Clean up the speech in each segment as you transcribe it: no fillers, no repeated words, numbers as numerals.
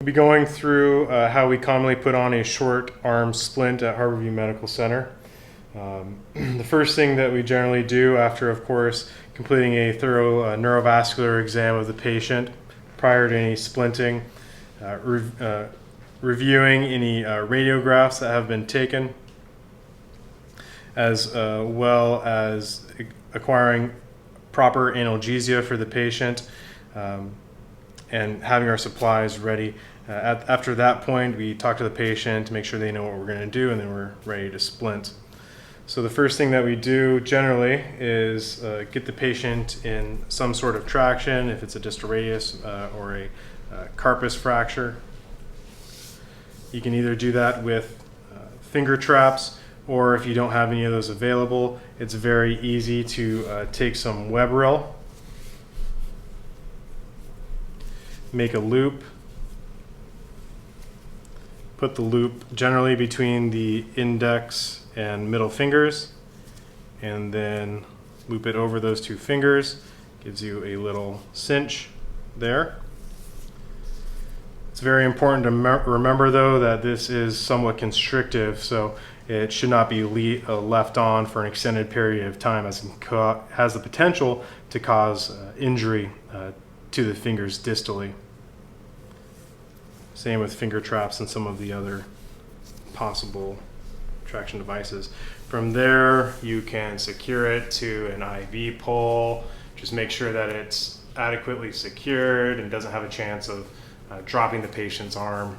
We'll be going through how we commonly put on a short arm splint at Harborview Medical Center. The first thing that we generally do after, of course, completing a thorough neurovascular exam of the patient prior to any splinting, reviewing any radiographs that have been taken, as well as acquiring proper analgesia for the patient, and having our supplies ready. After that point, we talk to the patient to make sure they know what we're going to do, and then we're ready to splint. So the first thing that we do generally is get the patient in some sort of traction, if it's a distal radius or a carpus fracture. You can either do that with finger traps, or if you don't have any of those available, it's very easy to take some web reel, make a loop, put the loop generally between the index and middle fingers, and then loop it over those two fingers. Gives you a little cinch there. It's very important to remember though that this is somewhat constrictive, so it should not be left on for an extended period of time, as it has the potential to cause injury to the fingers distally. Same with finger traps and some of the other possible traction devices. From there, you can secure it to an IV pole. Just make sure that it's adequately secured and doesn't have a chance of dropping the patient's arm.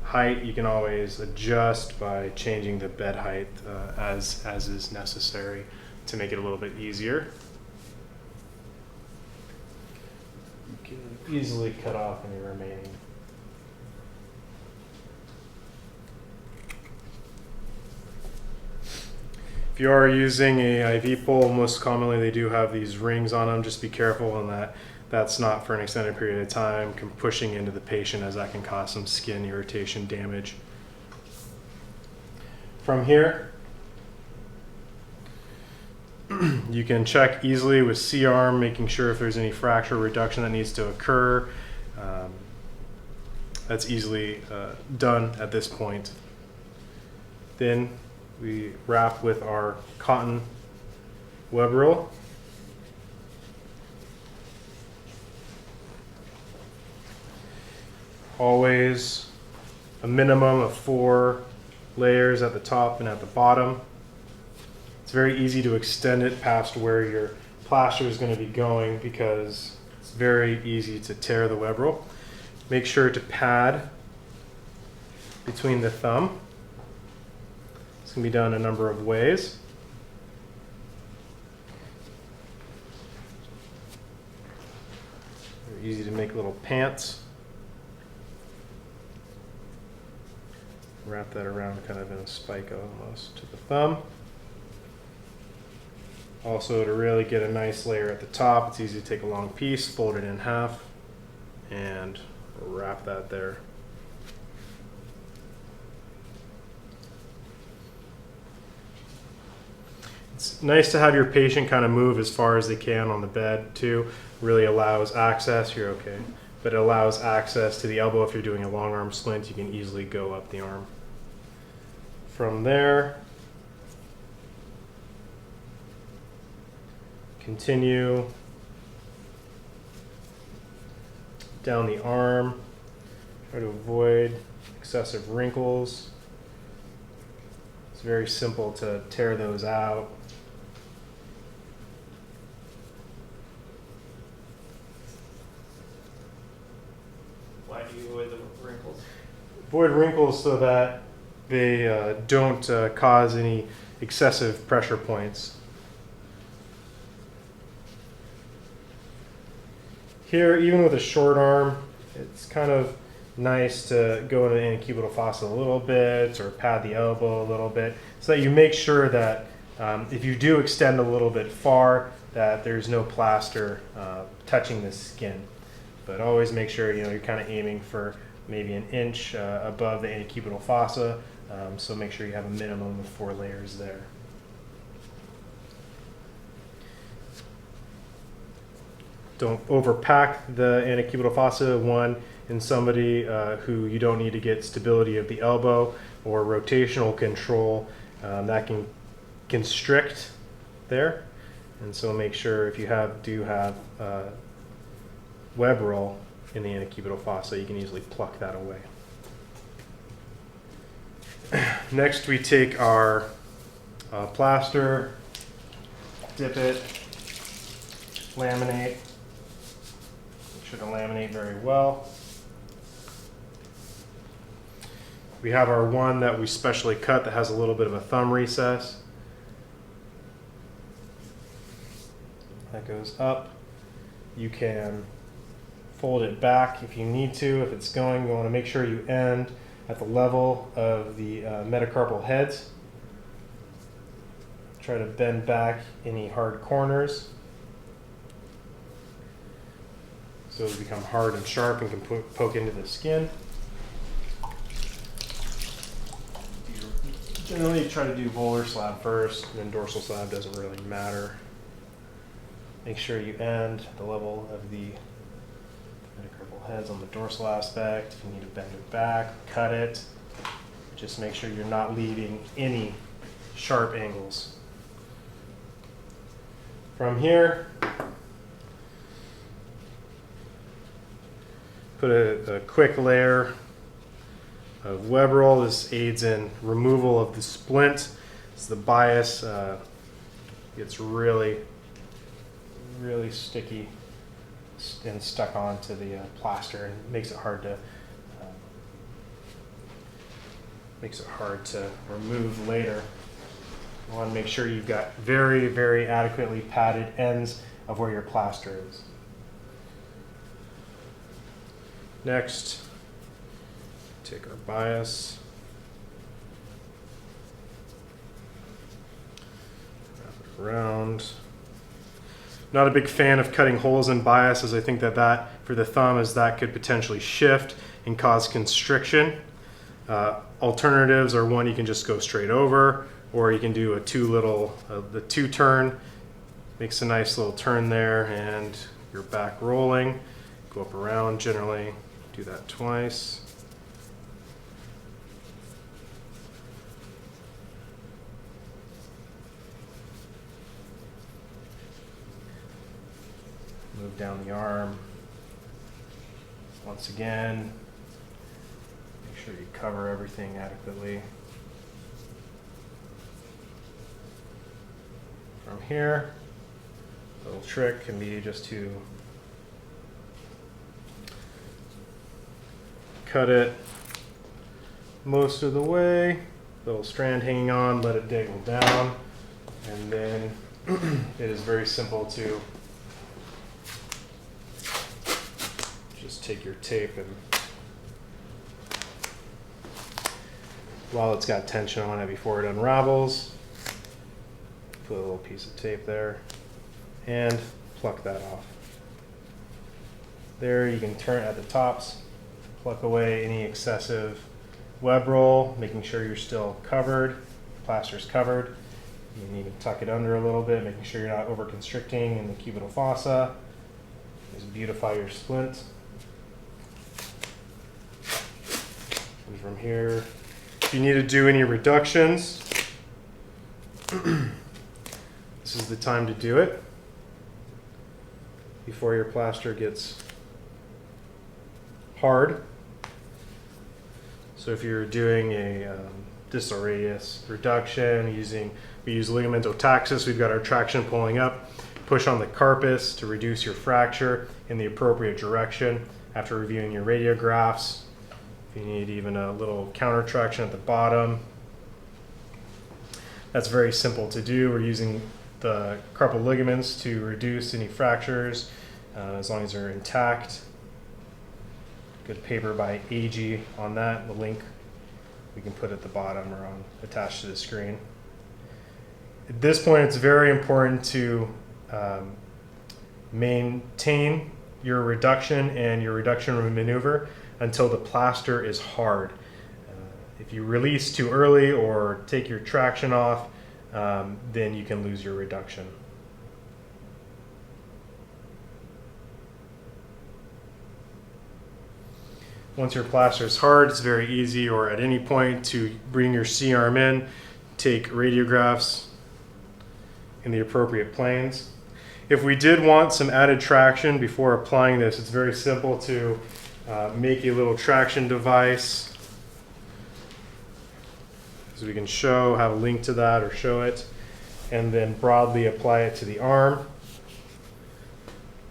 Height, you can always adjust by changing the bed height as is necessary to make it a little bit easier. You can easily cut off any remaining. If you are using a IV pole, most commonly they do have these rings on them. Just be careful on that. That's not for an extended period of time, pushing into the patient, as that can cause some skin irritation damage. From here, you can check easily with C-arm, making sure if there's any fracture reduction that needs to occur. That's easily done at this point. Then we wrap with our cotton web reel. Always a minimum of 4 layers at the top and at the bottom. It's very easy to extend it past where your plaster is going to be going, because it's very easy to tear the web reel. Make sure to pad between the thumb. This can be done a number of ways. Very easy to make little pants. Wrap that around kind of in a spike almost to the thumb. Also, to really get a nice layer at the top, it's easy to take a long piece, fold it in half, and wrap that there. It's nice to have your patient kind of move as far as they can on the bed too. Really allows access. You're okay. But it allows access to the elbow. If you're doing a long arm splint, you can easily go up the arm. From there, continue down the arm. Try to avoid excessive wrinkles. It's very simple to tear those out. Why do you avoid the wrinkles? Avoid wrinkles so that they don't cause any excessive pressure points. Here, even with a short arm, it's kind of nice to go into the antecubital fossa a little bit, or pad the elbow a little bit, so that you make sure that if you do extend a little bit far, that there's no plaster touching the skin. But always make sure you're kind of aiming for maybe an inch above the antecubital fossa, so make sure you have a minimum of 4 layers there. Don't overpack the antecubital fossa, one, in somebody who you don't need to get stability of the elbow or rotational control. That can constrict there. And so make sure if you do have web roll in the antecubital fossa, you can easily pluck that away. Next, we take our plaster, dip it, laminate. Make sure to laminate very well. We have our one that we specially cut that has a little bit of a thumb recess. That goes up. You can fold it back if you need to. If it's going, you want to make sure you end at the level of the metacarpal heads. Try to bend back any hard corners so they become hard and sharp and can poke into the skin. Generally, you try to do volar slab first, and then dorsal slab doesn't really matter. Make sure you end at the level of the metacarpal heads on the dorsal aspect. If you need to bend it back, cut it. Just make sure you're not leaving any sharp angles. From here, put a quick layer of web roll. This aids in removal of the splint. As the bias gets really sticky and stuck onto the plaster, and makes it hard to remove later. You want to make sure you've got very adequately padded ends of where your plaster is. Next, take our bias, wrap it around. Not a big fan of cutting holes in bias, as I think that for the thumb is that could potentially shift and cause constriction. Alternatives are one you can just go straight over, or you can do the two turn. Makes a nice little turn there, and you're back rolling. Go up around, generally do that twice. Move down the arm. Once again, make sure you cover everything adequately. From here, a little trick can be just to cut it most of the way, little strand hanging on, let it dangle down, and then it is very simple to just take your tape, and while it's got tension on it before it unravels, put a little piece of tape there and pluck that off. There, you can turn it at the tops, pluck away any excessive web roll, making sure you're still covered, plaster's covered. You need to tuck it under a little bit, making sure you're not over constricting in the cubital fossa. Just beautify your splint. And from here, if you need to do any reductions, this is the time to do it before your plaster gets hard. So if you're doing a distal radius reduction, we use ligamentotaxis, we've got our traction pulling up, push on the carpus to reduce your fracture in the appropriate direction after reviewing your radiographs. If you need even a little counter traction at the bottom, that's very simple to do. We're using the carpal ligaments to reduce any fractures as long as they're intact. Good paper by AG on that. The link we can put at the bottom or attached to the screen. At this point, it's very important to maintain your reduction and your reduction maneuver until the plaster is hard. If you release too early or take your traction off, then you can lose your reduction. Once your plaster is hard, it's very easy, or at any point, to bring your C-arm in, take radiographs in the appropriate planes. If we did want some added traction before applying this, it's very simple to make a little traction device. So we can have a link to that or show it, and then broadly apply it to the arm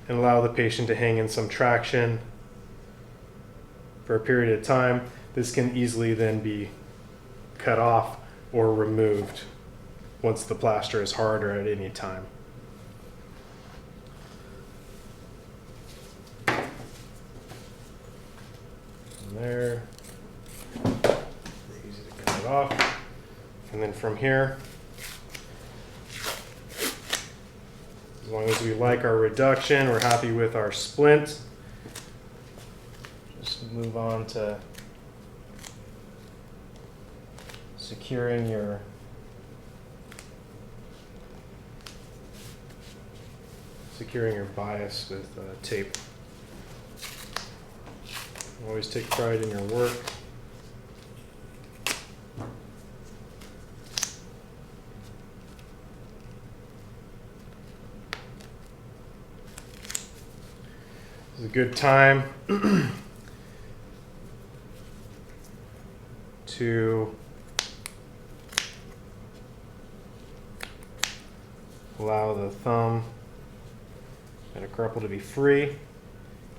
and allow the patient to hang in some traction for a period of time. This can easily then be cut off or removed once the plaster is hard or at any time. And there, easy to cut it off. And then from here, as long as we like our reduction, we're happy with our splint, just move on to securing your bias with tape. Always take pride in your work. This is a good time to allow the thumb and a grapple to be free.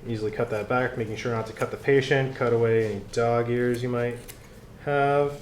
Easily cut that back, making sure not to cut the patient, cut away any dog ears you might have.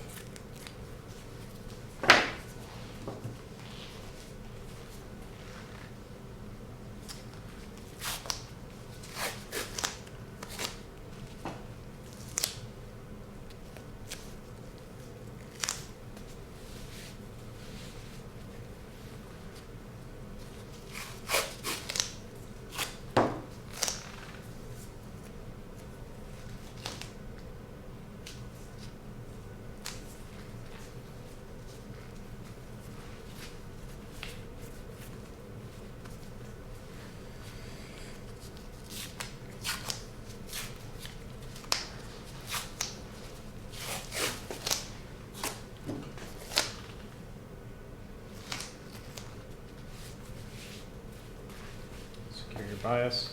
Bias.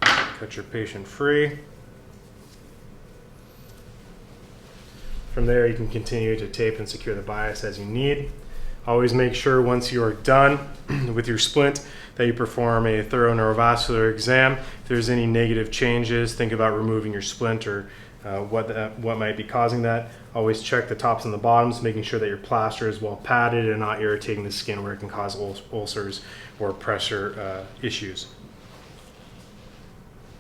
Cut your patient free. From there, you can continue to tape and secure the bias as you need. Always make sure once you are done with your splint that you perform a thorough neurovascular exam. If there's any negative changes, think about removing your splint or what might be causing that. Always check the tops and the bottoms, making sure that your plaster is well padded and not irritating the skin where it can cause ulcers or pressure issues.